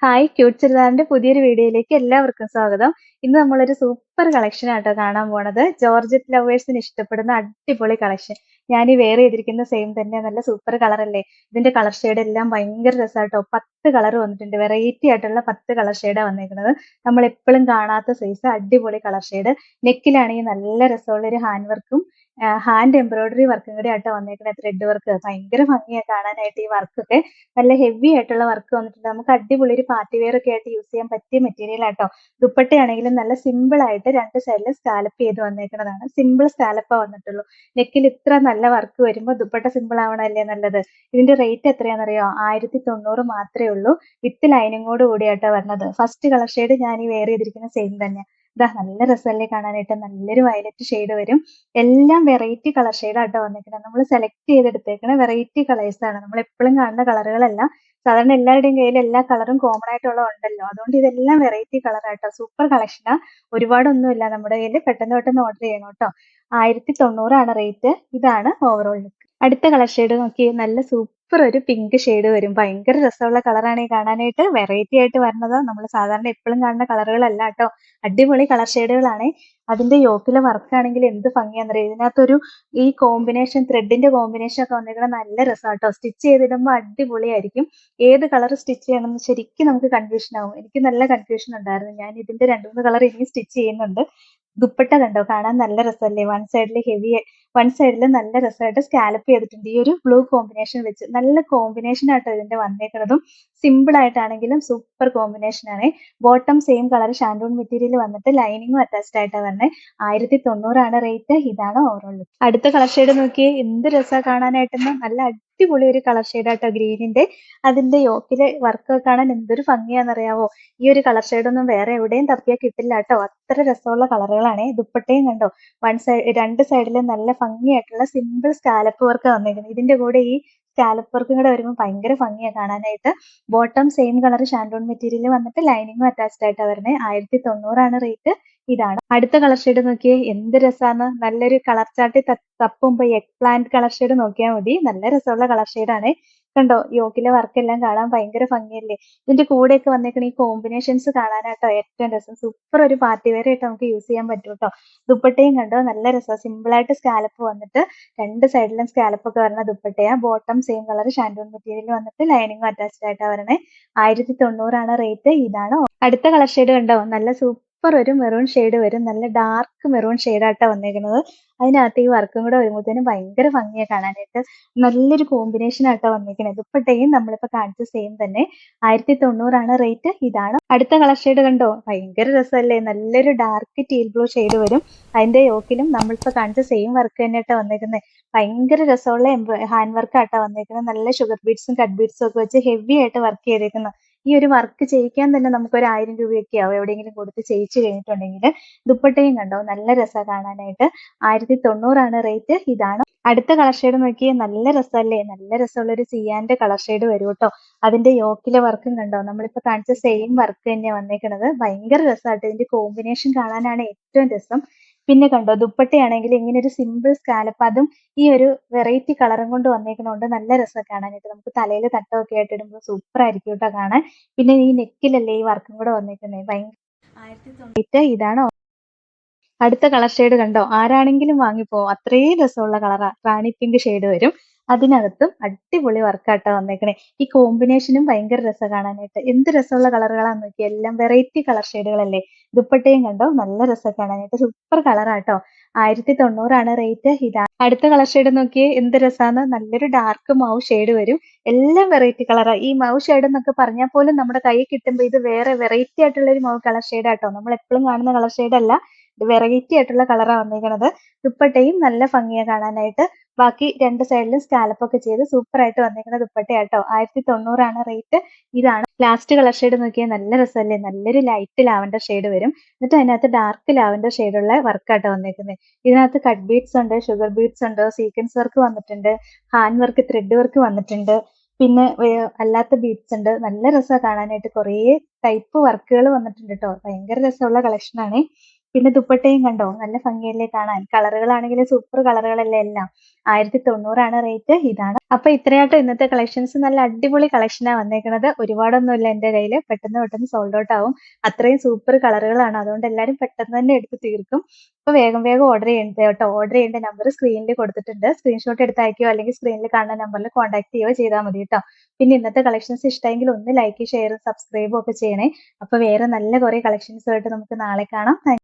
Hi cute ചുരിദാറിന്റെ പുതിയൊരു വീഡിയോയിലേക്ക് എല്ലാവർക്കും സ്വാഗതം. ഇന്ന് നമ്മളൊരു സൂപ്പർ കളക്ഷൻ ആട്ടോ കാണാൻ പോണത്. ജോർജറ്റ് ലവേഴ്സിന് ഇഷ്ടപ്പെടുന്ന അടിപൊളി കളക്ഷൻ. ഞാൻ ഈ വെയർ ചെയ്തിരിക്കുന്ന സെയിം തന്നെ നല്ല സൂപ്പർ കളർ അല്ലേ. ഇതിന്റെ കളർ ഷെയ്ഡ് എല്ലാം ഭയങ്കര രസമാട്ടോ. 10 കളർ വന്നിട്ടുണ്ട്. വെറൈറ്റി ആയിട്ടുള്ള 10 കളർ ഷെയ്ഡാ വന്നേക്കുന്നത്. നമ്മൾ എപ്പോഴും കാണാത്ത സൈസ് അടിപൊളി കളർ ഷെയ്ഡ്. നെക്കിലാണെങ്കിൽ നല്ല രസമുള്ള ഒരു ഹാൻഡ് വർക്കും ഹാൻഡ് എംബ്രോയിഡറി വർക്കും കൂടി ആട്ടോ വന്നേക്കുന്നത്. ത്രെഡ് വർക്ക് ഭയങ്കര ഭംഗിയാ കാണാനായിട്ട്. ഈ വർക്കൊക്കെ നല്ല ഹെവി ആയിട്ടുള്ള വർക്ക് വന്നിട്ടുണ്ട്. നമുക്ക് അടിപൊളി ഒരു പാർട്ടി വെയർ ഒക്കെ ആയിട്ട് യൂസ് ചെയ്യാൻ പറ്റിയ മെറ്റീരിയൽ ആട്ടോ. ദുപ്പട്ടയാണെങ്കിലും നല്ല സിമ്പിൾ ആയിട്ട് രണ്ട് സൈഡിൽ സ്കാലപ്പ് ചെയ്ത് വന്നേക്കുന്നതാണ്. സിമ്പിൾ സ്കാലപ്പാ വന്നിട്ടുള്ളൂ. നെക്കിൽ ഇത്ര നല്ല വർക്ക് വരുമ്പോൾ ദുപ്പട്ട സിമ്പിൾ ആവണല്ലേ നല്ലത്. ഇതിന്റെ റേറ്റ് എത്രയാണെന്നറിയോ? 1090 മാത്രമേ ഉള്ളൂ. വിത്ത് ലൈനിങ്ങോട് കൂടിയാട്ടോ വരുന്നത്. ഫസ്റ്റ് കളർ ഷെയ്ഡ് ഞാൻ ഈ വെയർ ചെയ്തിരിക്കുന്ന സെയിം തന്നെ. ഇതാ നല്ല രസമല്ലേ കാണാനായിട്ട്. നല്ലൊരു വയലറ്റ് ഷെയ്ഡ് വരും. എല്ലാം വെറൈറ്റി കളർ ഷെയ്ഡാട്ടോ വന്നേക്കുന്നത്. നമ്മൾ സെലക്ട് ചെയ്തെടുത്തേക്കണ വെറൈറ്റി കളേഴ്സ് ആണ്. നമ്മൾ എപ്പോഴും കാണുന്ന കളറുകളല്ല. സാധാരണ എല്ലാവരുടെയും കയ്യിൽ എല്ലാ കളറും കോമൺ ആയിട്ടുള്ള ഉണ്ടല്ലോ. അതുകൊണ്ട് ഇതെല്ലാം വെറൈറ്റി കളറാട്ടോ. സൂപ്പർ കളക്ഷനാ. ഒരുപാടൊന്നുമില്ല നമ്മുടെ കയ്യിൽ. പെട്ടെന്ന് പെട്ടെന്ന് ഓർഡർ ചെയ്യണം കേട്ടോ. 1090 റേറ്റ്. ഇതാണ് ഓവറോൾ ലുക്ക്. അടുത്ത കളർ ഷെയ്ഡ് നോക്കി. നല്ല സൂപ്പർ ഒരു പിങ്ക് ഷെയ്ഡ് വരും. ഭയങ്കര രസമുള്ള കളറാണ് ഈ കാണാനായിട്ട്. വെറൈറ്റി ആയിട്ട് വരുന്നത്. നമ്മൾ സാധാരണ എപ്പോഴും കാണുന്ന കളറുകളല്ല കേട്ടോ. അടിപൊളി കളർ ഷെയ്ഡുകളാണ്. അതിന്റെ യോക്കിലെ വർക്ക് ആണെങ്കിൽ എന്ത് ഭംഗിയാന്നറിയോ. ഇതിനകത്തൊരു ഈ കോമ്പിനേഷൻ ത്രെഡിന്റെ കോമ്പിനേഷൻ ഒക്കെ വന്നിരിക്കുന്നത് നല്ല രസമാട്ടോ. സ്റ്റിച്ച് ചെയ്തിടുമ്പോൾ അടിപൊളിയായിരിക്കും. ഏത് കളർ സ്റ്റിച്ച് ചെയ്യണമെന്ന് ശരിക്കും നമുക്ക് കൺഫ്യൂഷൻ ആവും. എനിക്ക് നല്ല കൺഫ്യൂഷൻ ഉണ്ടായിരുന്നു. ഞാൻ ഇതിന്റെ 2-3 കളർ ഇനി സ്റ്റിച്ച് ചെയ്യുന്നുണ്ട്. ദുപ്പട്ട കണ്ടോ, കാണാൻ നല്ല രസമല്ലേ. വൺ സൈഡിൽ ഹെവി, വൺ സൈഡിൽ നല്ല രസമായിട്ട് സ്കാലപ്പ് ചെയ്തിട്ടുണ്ട്. ഈ ഒരു ബ്ലൂ കോമ്പിനേഷൻ വെച്ച് നല്ല കോമ്പിനേഷൻ ആട്ടോ ഇതിന്റെ വന്നേക്കുന്നതും. സിമ്പിൾ ആയിട്ടാണെങ്കിലും സൂപ്പർ കോമ്പിനേഷൻ ആണ്. Bottom same colour shantoon material വന്നിട്ട് ലൈനിങ്ങും അറ്റാച്ച്ഡ് ആയിട്ടാണ് വരുന്നത്. 1090 റേറ്റ്. ഇതാണ് ഓവറോൾ. അടുത്ത കളർ ഷെയ്ഡ് നോക്കിയേ. എന്ത് രസാ കാണാനായിട്ടെന്ന്. നല്ല അടിപൊളി ഒരു കളർ ഷെയ്ഡ് ആട്ടോ ഗ്രീനിന്റെ. അതിന്റെ യോക്കിലെ വർക്ക് കാണാൻ എന്തൊരു ഭംഗിയാന്നറിയാവോ. ഈ ഒരു കളർ ഷെയ്ഡ് ഒന്നും വേറെ എവിടെയും തപ്പിയാൽ കിട്ടില്ല കേട്ടോ. അത്ര രസമുള്ള കളറുകളാണ്. ദുപ്പട്ടയും കണ്ടോ, രണ്ട് സൈഡിലും നല്ല ഭംഗിയായിട്ടുള്ള സിമ്പിൾ സ്കാലപ്പ് വർക്ക് വന്നിരിക്കുന്നത്. ഇതിന്റെ കൂടെ ഈ സ്കാലപ്പ് വർക്കും കൂടെ വരുമ്പോൾ ഭയങ്കര ഭംഗിയാ കാണാനായിട്ട്. Bottom same colour shantoon material വന്നിട്ട് ലൈനിങ്ങും അറ്റാച്ച്ഡ് ആയിട്ടാണ് വരുന്നത്. 1090 റേറ്റ്. ഇതാണ് അടുത്ത കളർ ഷെയ്ഡ് നോക്കിയേ. എന്ത് രസാന്ന്. നല്ലൊരു കളർ ചാർട്ടിൽ തപ്പുമ്പോ എഗ് പ്ലാന്റ് കളർ ഷെയ്ഡ് നോക്കിയാൽ മതി. നല്ല രസമുള്ള കളർ ഷെയ്ഡാണ്. കണ്ടോ, യോക്കിലെ വർക്ക് എല്ലാം കാണാൻ ഭയങ്കര ഭംഗിയല്ലേ. ഇതിന്റെ കൂടെയൊക്കെ വന്നേക്കണ ഈ കോമ്പിനേഷൻസ് കാണാനാട്ടോ ഏറ്റവും രസം. സൂപ്പർ ഒരു പാർട്ടി വെയർ ആയിട്ട് നമുക്ക് യൂസ് ചെയ്യാൻ പറ്റും കേട്ടോ. ദുപ്പട്ടയും കണ്ടോ, നല്ല രസം. സിമ്പിൾ ആയിട്ട് സ്കാലപ്പ് വന്നിട്ട് രണ്ട് സൈഡിലും സ്കാലപ്പ് ഒക്കെ വരുന്ന ദുപ്പട്ടയാ. Bottom same colour shantoon material വന്നിട്ട് ലൈനിങ്ങും അറ്റാച്ച്ഡ് ആയിട്ടാണ് വരണേ. 1090 റേറ്റ്. ഇതാണ് അടുത്ത കളർ ഷെയ്ഡ്. കണ്ടോ, നല്ല സൂപ്പർ ഒരു മെറൂൺ ഷെയ്ഡ് വരും. നല്ല ഡാർക്ക് മെറൂൺ ഷെയ്ഡായിട്ടാണ് വന്നേക്കുന്നത്. അതിനകത്ത് ഈ വർക്കും കൂടെ വരുമ്പോഴത്തേനും ഭയങ്കര ഭംഗിയാ കാണാനായിട്ട്. നല്ലൊരു കോമ്പിനേഷൻ ആയിട്ടാ വന്നേക്കുന്നത്. ദുപ്പട്ടയും നമ്മളിപ്പോ കാണിച്ച സെയിം തന്നെ. 1090 റേറ്റ്. ഇതാണ് അടുത്ത കളർ ഷെയ്ഡ്. കണ്ടോ, ഭയങ്കര രസമല്ലേ. നല്ലൊരു ഡാർക്ക് ടീൽ ബ്ലൂ ഷെയ്ഡ് വരും. അതിന്റെ യോക്കിലും നമ്മളിപ്പോ കാണിച്ച സെയിം വർക്ക് തന്നെയായിട്ടാ വന്നേക്കുന്നത്. ഭയങ്കര രസമുള്ള ഹാൻഡ് വർക്ക് ആയിട്ടാ വന്നേക്കുന്നത്. നല്ല ഷുഗർ ബീഡ്സും കട്ട് ബീഡ്സും ഒക്കെ വെച്ച് ഹെവി ആയിട്ട് വർക്ക് ചെയ്തേക്കുന്നത്. ഈ ഒരു വർക്ക് ചെയ്യിക്കാൻ തന്നെ നമുക്ക് ഒരു 1000 രൂപയൊക്കെ ആവും എവിടെയെങ്കിലും കൊടുത്ത് ചെയ്യിച്ചു കഴിഞ്ഞിട്ടുണ്ടെങ്കിൽ. ദുപ്പട്ടയും കണ്ടോ, നല്ല രസാ കാണാനായിട്ട്. 1090 റേറ്റ്. ഇതാണ് അടുത്ത കളർ ഷെയ്ഡ് നോക്കിയേ. നല്ല രസമല്ലേ. നല്ല രസമുള്ള ഒരു സിയാന്റെ കളർ ഷെയ്ഡ് വരും കേട്ടോ. അതിന്റെ യോക്കിലെ വർക്കും കണ്ടോ, നമ്മളിപ്പോ കാണിച്ച സെയിം വർക്ക് തന്നെയാ വന്നേക്കുന്നത്. ഭയങ്കര രസമായിട്ട്. ഇതിന്റെ കോമ്പിനേഷൻ കാണാനാണ് ഏറ്റവും രസം. പിന്നെ കണ്ടോ, ദുപ്പട്ടയാണെങ്കിൽ ഇങ്ങനെ ഒരു സിമ്പിൾ സ്കാലപ്പ്, അതും ഈ ഒരു വെറൈറ്റി കളറും കൊണ്ട് വന്നേക്കുന്നതുകൊണ്ട് നല്ല രസം കാണാനായിട്ട്. നമുക്ക് തലയിൽ തട്ടമൊക്കെ ആയിട്ട് ഇടുമ്പോൾ സൂപ്പർ ആയിരിക്കും കേട്ടോ കാണാൻ. പിന്നെ ഈ നെക്കിലല്ലേ ഈ വർക്കും കൂടെ വന്നേക്കുന്നത്. ഭയങ്കര 1090. ഇതാണ് അടുത്ത കളർ ഷെയ്ഡ്. കണ്ടോ, ആരാണെങ്കിലും വാങ്ങിപ്പോവും. അത്രയും രസമുള്ള കളറാ. റാണി പിങ്ക് ഷെയ്ഡ് വരും. അതിനകത്തും അടിപൊളി വർക്കാട്ടാ വന്നേക്കണേ. ഈ കോമ്പിനേഷനും ഭയങ്കര രസം കാണാനായിട്ട്. എന്ത് രസമുള്ള കളറുകളാന്ന് നോക്കി. എല്ലാം വെറൈറ്റി കളർ ഷെയ്ഡുകളല്ലേ. ദുപ്പട്ടയും കണ്ടോ, നല്ല രസം കാണാനായിട്ട്. സൂപ്പർ കളറാട്ടോ. 1090 റേറ്റ്. ഇതാണ് അടുത്ത കളർ ഷെയ്ഡ് നോക്കിയേ. എന്ത് രസാന്ന്. നല്ലൊരു ഡാർക്ക് മൗ ഷെയ്ഡ് വരും. എല്ലാം വെറൈറ്റി കളറാ. ഈ മൗ ഷെയ്ഡ് എന്നൊക്കെ പറഞ്ഞാൽ പോലും നമ്മുടെ കയ്യിൽ കിട്ടുമ്പോൾ ഇത് വേറെ വെറൈറ്റി ആയിട്ടുള്ള ഒരു മൗ കളർ ഷെയ്ഡ് ആട്ടോ. നമ്മൾ എപ്പോഴും കാണുന്ന കളർ ഷെയ്ഡ് അല്ല. വെറൈറ്റി ആയിട്ടുള്ള കളറാ വന്നേക്കണത്. ദുപ്പട്ടയും നല്ല ഭംഗിയാ കാണാനായിട്ട്. ബാക്കി രണ്ട് സൈഡിലും സ്കാലപ്പ് ഒക്കെ ചെയ്ത് സൂപ്പർ ആയിട്ട് വന്നേക്കുന്ന ദുപ്പട്ടയാട്ടോ. 1090 റേറ്റ്. ഇതാണ് ലാസ്റ്റ് കളർ ഷെയ്ഡ് നോക്കിയാൽ. നല്ല രസമല്ലേ. നല്ലൊരു ലൈറ്റ് ലാവൻഡർ ഷെയ്ഡ് വരും. എന്നിട്ട് അതിനകത്ത് ഡാർക്ക് ലാവൻഡർ ഷെയ്ഡുള്ള വർക്കാട്ടോ വന്നേക്കുന്നത്. ഇതിനകത്ത് കട്ട് ബീഡ്സ് ഉണ്ട്, ഷുഗർ ബീഡ്സ് ഉണ്ട്, സീക്വൻസ് വർക്ക് വന്നിട്ടുണ്ട്, ഹാൻഡ് വർക്ക്, ത്രെഡ് വർക്ക് വന്നിട്ടുണ്ട്. പിന്നെ അല്ലാത്ത ബീഡ്സ് ഉണ്ട്. നല്ല രസമാണ് കാണാനായിട്ട്. കുറേ ടൈപ്പ് വർക്കുകൾ വന്നിട്ടുണ്ട് കേട്ടോ. ഭയങ്കര രസമുള്ള കളക്ഷൻ ആണ്. പിന്നെ ദുപ്പട്ടയും കണ്ടോ നല്ല ഭംഗിയല്ലേ കാണാൻ. കളറുകളാണെങ്കിൽ സൂപ്പർ കളറുകളല്ലേ എല്ലാം. 1090 റേറ്റ്. ഇതാണ്. അപ്പൊ ഇത്രയാട്ടോ ഇന്നത്തെ കളക്ഷൻസ്. നല്ല അടിപൊളി കളക്ഷനാ വന്നേക്കണത്. ഒരുപാടൊന്നുമില്ല എന്റെ കയ്യില്. പെട്ടെന്ന് പെട്ടെന്ന് സോൾഡ് ഔട്ട് ആവും. അത്രയും സൂപ്പർ കളറുകളാണ്. അതുകൊണ്ട് എല്ലാരും പെട്ടെന്ന് തന്നെ എടുത്ത് തീർക്കും. അപ്പൊ വേഗം വേഗം ഓർഡർ ചെയ്യണ്ടേ കേട്ടോ. ഓർഡർ ചെയ്യേണ്ട നമ്പർ സ്ക്രീനിൽ കൊടുത്തിട്ടുണ്ട്. സ്ക്രീൻഷോട്ട് എടുത്ത് അയക്കുകയോ അല്ലെങ്കിൽ സ്ക്രീനിൽ കാണുന്ന നമ്പറിൽ കോൺടാക്ട് ചെയ്യുകയോ ചെയ്താൽ മതി കേട്ടോ. പിന്നെ ഇന്നത്തെ കളക്ഷൻസ് ഇഷ്ടമെങ്കിൽ ഒന്ന് ലൈക്ക് ഷെയറും സബ്സ്ക്രൈബും ഒക്കെ ചെയ്യണേ. അപ്പൊ വേറെ നല്ല കുറെ കളക്ഷൻസുമായിട്ട് നമുക്ക് നാളെ കാണാം.